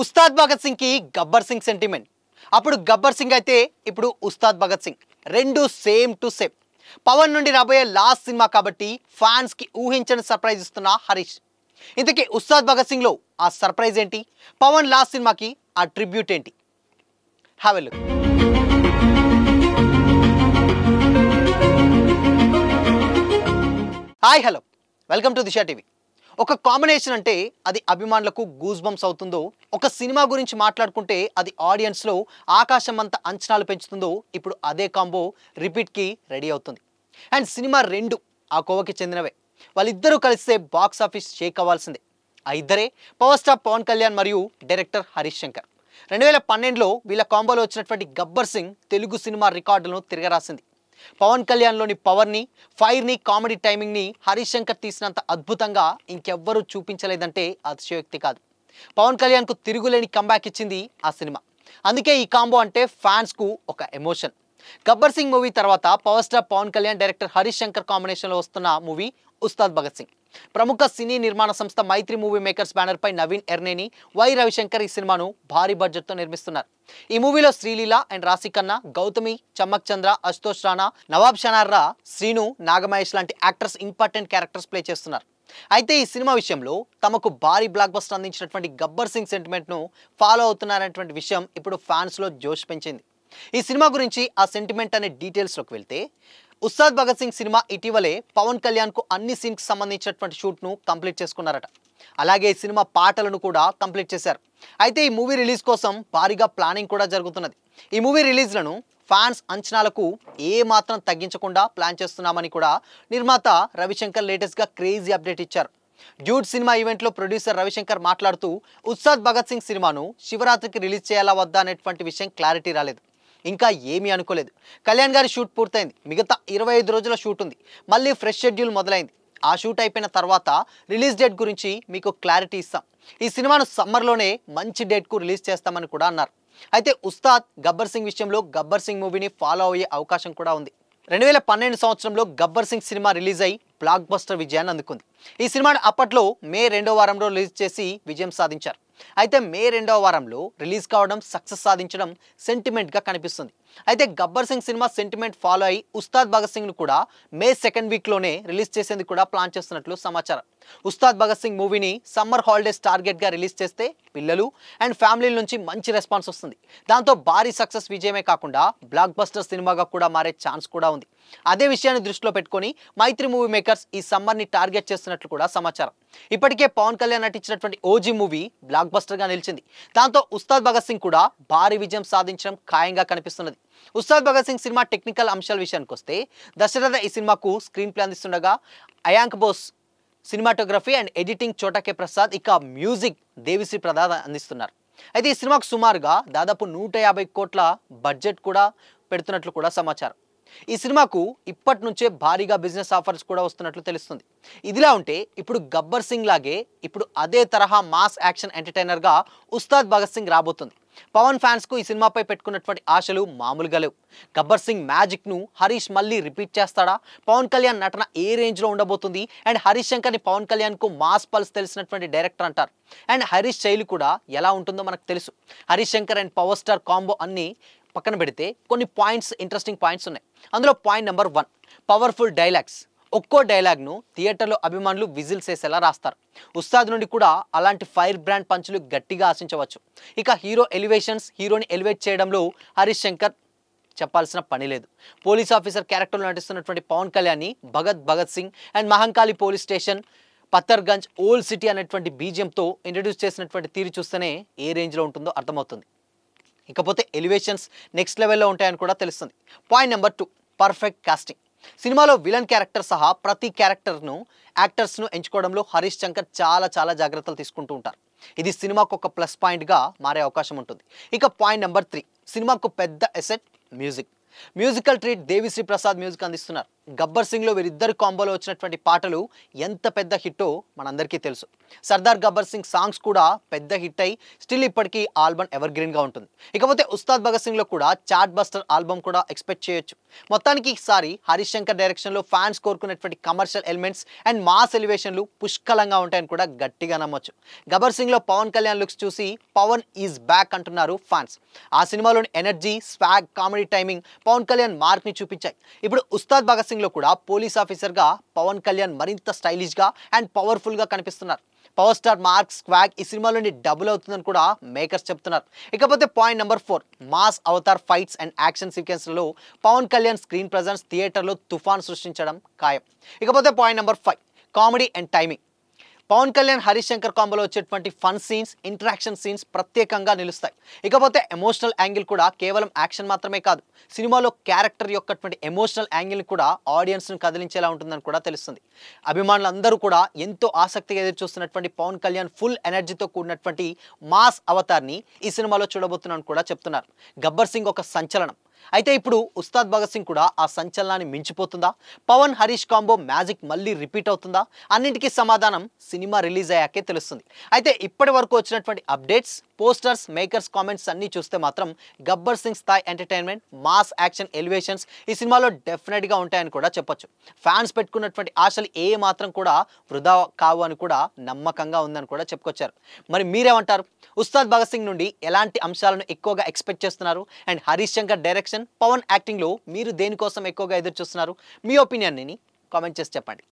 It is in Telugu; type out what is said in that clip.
ఉస్తాద్ భగత్ సింగ్ కి గబ్బర్ సింగ్ సెంటిమెంట్. అప్పుడు గబ్బర్ సింగ్ అయితే ఇప్పుడు ఉస్తాద్ భగత్ సింగ్. రెండు సేమ్ టు సేమ్. పవన్ నుండి రాబోయే లాస్ట్ సినిమా కాబట్టి ఫ్యాన్స్ కి ఊహించని సర్ప్రైజ్ ఇస్తున్న హరీష్. ఇంతకీ ఉస్తాద్ భగత్ సింగ్ లో ఆ సర్ప్రైజ్ ఏంటి? పవన్ లాస్ట్ సినిమాకి ఆ ట్రిబ్యూట్ ఏంటి? Have a look. Hi hello, welcome to Disha TV. ఒక కాంబినేషన్ అంటే అది అభిమానులకు గూస్ బంప్స్ అవుతుందో, ఒక సినిమా గురించి మాట్లాడుకుంటే అది ఆడియన్స్లో ఆకాశం అంత అంచనాలు పెంచుతుందో, ఇప్పుడు అదే కాంబో రిపీట్కి రెడీ అవుతుంది. అండ్ సినిమా రెండు ఆ కోవకి చెందినవే. వాళ్ళిద్దరూ కలిస్తే బాక్స్ ఆఫీస్ షేక్ అవ్వాల్సిందే. ఆ ఇద్దరే పవర్ స్టార్ పవన్ కళ్యాణ్ మరియు డైరెక్టర్ హరీష్ శంకర్. 2012లో వీళ్ళ కాంబోలో వచ్చినటువంటి గబ్బర్ సింగ్ తెలుగు సినిమా రికార్డులను తిరగరాసింది. పవన్ కళ్యాణ్లోని పవర్ని, ఫైర్ని, కామెడీ టైమింగ్ని హరీష్ శంకర్ తీసినంత అద్భుతంగా ఇంకెవ్వరూ చూపించలేదంటే అతిశయోక్తి కాదు. పవన్ కళ్యాణ్కు తిరుగులేని కంబ్యాక్ ఇచ్చింది ఆ సినిమా. అందుకే ఈ కాంబో అంటే ఫ్యాన్స్కు ఒక ఎమోషన్. గబ్బర్ సింగ్ మూవీ తర్వాత power star Pawan Kalyan, director Harish Shankar కాంబినేషన్లో వస్తున్న మూవీ ఉస్తాద్ భగత్ సింగ్. ప్రముఖ సినీ నిర్మాణ సంస్థ మైత్రి మూవీ మేకర్స్ బ్యానర్ పై నవీన్ ఎర్నేని, వై రవిశంకర్ ఈ సినిమాను భారీ బడ్జెట్తో నిర్మిస్తున్నారు. ఈ మూవీలో శ్రీలీల అండ్ రాశికన్నా, గౌతమి, చమ్మక్ చంద్ర, అశుతోష్ రాణా, నవాబ్ షనార్రా, శ్రీను, నాగమహేష్ లాంటి యాక్టర్స్ ఇంపార్టెంట్ క్యారెక్టర్స్ ప్లే చేస్తున్నారు. అయితే ఈ సినిమా విషయంలో తమకు భారీ బ్లాక్ బస్టర్ అందించినటువంటి గబ్బర్ సింగ్ సెంటిమెంట్ను ఫాలో అవుతున్నారనేటువంటి విషయం ఇప్పుడు ఫ్యాన్స్లో జోష్ పెంచింది. ఈ సినిమా గురించి ఆ సెంటిమెంట్ అనే డీటెయిల్స్లోకి వెళ్తే, ఉస్తాద్ భగత్ సింగ్ సినిమా ఇటీవలే పవన్ కళ్యాణ్కు అన్ని సీన్కి సంబంధించినటువంటి షూట్ను కంప్లీట్ చేసుకున్నారట. అలాగే ఈ సినిమా పాటలను కూడా కంప్లీట్ చేశారు. అయితే ఈ మూవీ రిలీజ్ కోసం భారీగా ప్లానింగ్ కూడా జరుగుతున్నది. ఈ మూవీ రిలీజ్లను ఫ్యాన్స్ అంచనాలకు ఏ మాత్రం తగ్గించకుండా ప్లాన్ చేస్తున్నామని కూడా నిర్మాత రవిశంకర్ లేటెస్ట్గా క్రేజీ అప్డేట్ ఇచ్చారు. డ్యూడ్ సినిమా ఈవెంట్లో ప్రొడ్యూసర్ రవిశంకర్ మాట్లాడుతూ, ఉస్తాద్ భగత్ సింగ్ సినిమాను శివరాత్రికి రిలీజ్ చేయాలా వద్దా అనేటువంటి విషయం క్లారిటీ రాలేదు. ఇంకా ఏమీ అనుకోలేదు. కళ్యాణ్ గారి షూట్ పూర్తయింది. మిగతా 25 రోజుల షూట్ ఉంది. మళ్ళీ ఫ్రెష్ షెడ్యూల్ మొదలైంది. ఆ షూట్ అయిపోయిన తర్వాత రిలీజ్ డేట్ గురించి మీకు క్లారిటీ ఇస్తాం. ఈ సినిమాను సమ్మర్లోనే మంచి డేట్కు రిలీజ్ చేస్తామని కూడా అన్నారు. అయితే ఉస్తాద్ గబ్బర్ సింగ్ విషయంలో గబ్బర్ సింగ్ మూవీని ఫాలో అయ్యే అవకాశం కూడా ఉంది. 2012 సంవత్సరంలో గబ్బర్ సింగ్ సినిమా రిలీజ్ అయి బ్లాక్ బస్టర్ విజయాన్ని అందుకుంది. ఈ సినిమాను అప్పట్లో మే 2వ వారంలో రిలీజ్ చేసి విజయం సాధించారు. అయితే మే 2వ వారంలో రిలీజ్ కావడం, సక్సెస్ సాధించడం సెంటిమెంట్గా కనిపిస్తుంది. అయితే Gabbar Singh cinema sentiment follow అయి ఉస్తాద్ భగత్ సింగ్ను కూడా మే 2nd వీక్లోనే రిలీజ్ చేసేందుకు కూడా ప్లాన్ చేస్తున్నట్లు సమాచారం. ఉస్తాద్ భగత్ సింగ్ మూవీని సమ్మర్ హాలిడేస్ టార్గెట్గా రిలీజ్ చేస్తే పిల్లలు అండ్ ఫ్యామిలీల నుంచి మంచి రెస్పాన్స్ వస్తుంది. దాంతో భారీ సక్సెస్ విజయమే కాకుండా బ్లాక్ బస్టర్ సినిమాగా కూడా మారే ఛాన్స్ కూడా ఉంది. అదే విషయాన్ని దృష్టిలో పెట్టుకొని మైత్రి మూవీ మేకర్స్ ఈ సమ్మర్ని టార్గెట్ చేస్తున్నట్లు కూడా సమాచారం. ఇప్పటికే పవన్ కళ్యాణ్ నటించినటువంటి ఓజీ మూవీ బ్లాక్ బస్టర్గా నిలిచింది. దాంతో ఉస్తాద్ భగత్ సింగ్ కూడా భారీ విజయం సాధించడం ఖాయంగా కనిపిస్తున్నది. ఉస్తాద్ భగత్ సింగ్ సినిమా టెక్నికల్ అంశాల విషయానికి వస్తే, దశరథ ఈ సినిమాకు స్క్రీన్ ప్లే అందిస్తుండగా Ayank Bose cinematography and editing Chota K Prasad, ఇక మ్యూజిక్ దేవిశ్రీ ప్రసాద్ అందిస్తున్నారు. అయితే ఈ సినిమాకు సుమారుగా దాదాపు 150 కోట్ల బడ్జెట్ కూడా పెడుతున్నట్లు కూడా సమాచారం. ఈ సినిమాకు ఇప్పటి నుంచే భారీగా బిజినెస్ ఆఫర్స్ కూడా వస్తున్నట్లు తెలుస్తుంది. ఇదిలా ఉంటే ఇప్పుడు గబ్బర్ సింగ్ లాగే ఇప్పుడు అదే తరహా మాస్ యాక్షన్ ఎంటర్టైనర్గా ఉస్తాద్ భగత్ సింగ్ రాబోతుంది. పవన్ ఫ్యాన్స్కు ఈ సినిమాపై పెట్టుకున్నటువంటి ఆశలు మామూలుగా లేవు. గబ్బర్ సింగ్ మ్యాజిక్ను హరీష్ మళ్ళీ రిపీట్ చేస్తాడా? పవన్ కళ్యాణ్ నటన ఏ రేంజ్లో ఉండబోతుంది? అండ్ హరీష్ శంకర్ని పవన్ కళ్యాణ్కు మాస్ పల్స్ తెలిసినటువంటి డైరెక్టర్ అంటారు. అండ్ హరీష్ శైలి కూడా ఎలా ఉంటుందో మనకు తెలుసు. Harish Shankar and power star combo అన్ని పక్కన పెడితే కొన్ని పాయింట్స్, ఇంట్రెస్టింగ్ పాయింట్స్ ఉన్నాయి. అందులో పాయింట్ నెంబర్ 1, పవర్ఫుల్ డైలాగ్స్. ఒక్కో డైలాగ్ను థియేటర్లో అభిమానులు విజిల్స్ వేసేలా రాస్తారు. ఉస్తాద్ నుండి కూడా అలాంటి ఫైర్ బ్రాండ్ పంచులు గట్టిగా ఆశించవచ్చు. ఇక హీరో ఎలివేషన్స్, హీరోని ఎలివేట్ చేయడంలో హరీష్ శంకర్ చెప్పాల్సిన పని లేదు. పోలీస్ ఆఫీసర్ క్యారెక్టర్లో నటిస్తున్నటువంటి పవన్ కళ్యాణ్ని Bhagat Singh and Mahankali police station, Pattharganj, old city అనేటువంటి బీజియంతో ఇంట్రడ్యూస్ చేసినటువంటి తీరు చూస్తేనే ఏ రేంజ్లో ఉంటుందో అర్థమవుతుంది. ఇకపోతే ఎలివేషన్స్ నెక్స్ట్ లెవెల్లో ఉంటాయని కూడా తెలుస్తుంది. Point number 2, perfect casting. సినిమాలో విలన్ క్యారెక్టర్ సహా ప్రతి క్యారెక్టర్ను, యాక్టర్స్ను ఎంచుకోవడంలో హరీష్ శంకర్ చాలా జాగ్రత్తలు తీసుకుంటూ ఉంటారు. ఇది సినిమాకు ఒక ప్లస్ పాయింట్గా మారే అవకాశం ఉంటుంది. ఇక పాయింట్ నెంబర్ 3, సినిమాకు పెద్ద asset music. Musical treat Devi Sri Prasad music అందిస్తున్నారు. గబ్బర్ సింగ్లో వీరిద్దరి కాంబోలో వచ్చినటువంటి పాటలు ఎంత పెద్ద హిట్టో మనందరికీ తెలుసు. సర్దార్ గబ్బర్ సింగ్ సాంగ్స్ కూడా పెద్ద హిట్ అయి స్టిల్ ఇప్పటికీ ఆల్బమ్ ఎవర్ గ్రీన్గా ఉంటుంది. ఇకపోతే ఉస్తాద్ భగత్ సింగ్లో కూడా చాట్ బస్టర్ ఆల్బమ్ కూడా ఎక్స్పెక్ట్ చేయొచ్చు. మొత్తానికి ఈసారి హరీష్ శంకర్ డైరెక్షన్లో ఫ్యాన్స్ కోరుకున్నటువంటి కమర్షియల్ ఎలిమెంట్స్ అండ్ మాస్ ఎలివేషన్లు పుష్కలంగా ఉంటాయని కూడా గట్టిగా నమ్మొచ్చు. గబ్బర్ సింగ్లో పవన్ కళ్యాణ్ లుక్స్ చూసి పవన్ ఈజ్ బ్యాక్ అంటున్నారు ఫ్యాన్స్. ఆ సినిమాలోని energy, swag, comedy timing Pawan Kalyan మార్క్ని చూపించాయి. ఇప్పుడు ఉస్తాద్ భగత్ సింగ్లో కూడా పోలీస్ ఆఫీసర్గా పవన్ కళ్యాణ్ మరింత స్టైలిష్గా అండ్ పవర్ఫుల్గా కనిపిస్తున్నారు. పవర్ స్టార్ మార్క్ స్క్వాగ్ ఈ సినిమాలోని డబుల్ అవుతుందని కూడా మేకర్స్ చెప్తున్నారు. ఇకపోతే point number 4, mass avatar fights and action సీక్వెన్స్లలో పవన్ కళ్యాణ్ స్క్రీన్ ప్రజెన్స్ థియేటర్లో తుఫాన్ సృష్టించడం ఖాయం. ఇకపోతే point number 5, comedy and timing. Pawan Kalyan Harish Shankar కాంబోలో వచ్చేటువంటి ఫన్ సీన్స్, ఇంటరాక్షన్ సీన్స్ ప్రత్యేకంగా నిలుస్తాయి. ఇకపోతే ఎమోషనల్ యాంగిల్ కూడా కేవలం యాక్షన్ మాత్రమే కాదు, సినిమాలో క్యారెక్టర్ యొక్కటువంటి ఎమోషనల్ యాంగిల్ని కూడా ఆడియన్స్ను కదిలించేలా ఉంటుందని కూడా తెలుస్తుంది. అభిమానులందరూ కూడా ఎంతో ఆసక్తిగా ఎదురు చూస్తున్నటువంటి పవన్ కళ్యాణ్ ఫుల్ ఎనర్జీతో కూడినటువంటి మాస్ అవతార్ని ఈ సినిమాలో చూడబోతున్నాను కూడా చెప్తున్నారు. గబ్బర్ సింగ్ ఒక సంచలనం. అయితే ఇప్పుడు ఉస్తాద్ భగత్ సింగ్ కూడా ఆ సంచలనాన్ని మించిపోతుందా? పవన్ హరీష్ కాంబో మ్యాజిక్ మళ్ళీ రిపీట్ అవుతుందా? అన్నింటికీ సమాధానం సినిమా రిలీజ్ అయ్యాకే తెలుస్తుంది. అయితే ఇప్పటి వరకు వచ్చినటువంటి అప్డేట్స్, పోస్టర్స్, మేకర్స్ కామెంట్స్ అన్నీ చూస్తే మాత్రం గబ్బర్ సింగ్ స్థాయి ఎంటర్టైన్మెంట్, మాస్ యాక్షన్ ఎలివేషన్స్ ఈ సినిమాలో డెఫినెట్గా ఉంటాయని కూడా చెప్పొచ్చు. ఫ్యాన్స్ పెట్టుకున్నటువంటి ఆశలు ఏ మాత్రం కూడా వృధా కావు అని కూడా నమ్మకంగా ఉందని కూడా చెప్పుకొచ్చారు. మరి మీరేమంటారు? ఉస్తాద్ భగత్ సింగ్ నుండి ఎలాంటి అంశాలను ఎక్కువగా ఎక్స్పెక్ట్ చేస్తున్నారు? అండ్ హరీష్ శంకర్ డైరెక్షన్, పవన్ యాక్టింగ్లో మీరు దేనికోసం ఎక్కువగా ఎదురు చూస్తున్నారు? మీ ఒపీనియన్ని కామెంట్ చేసి చెప్పండి.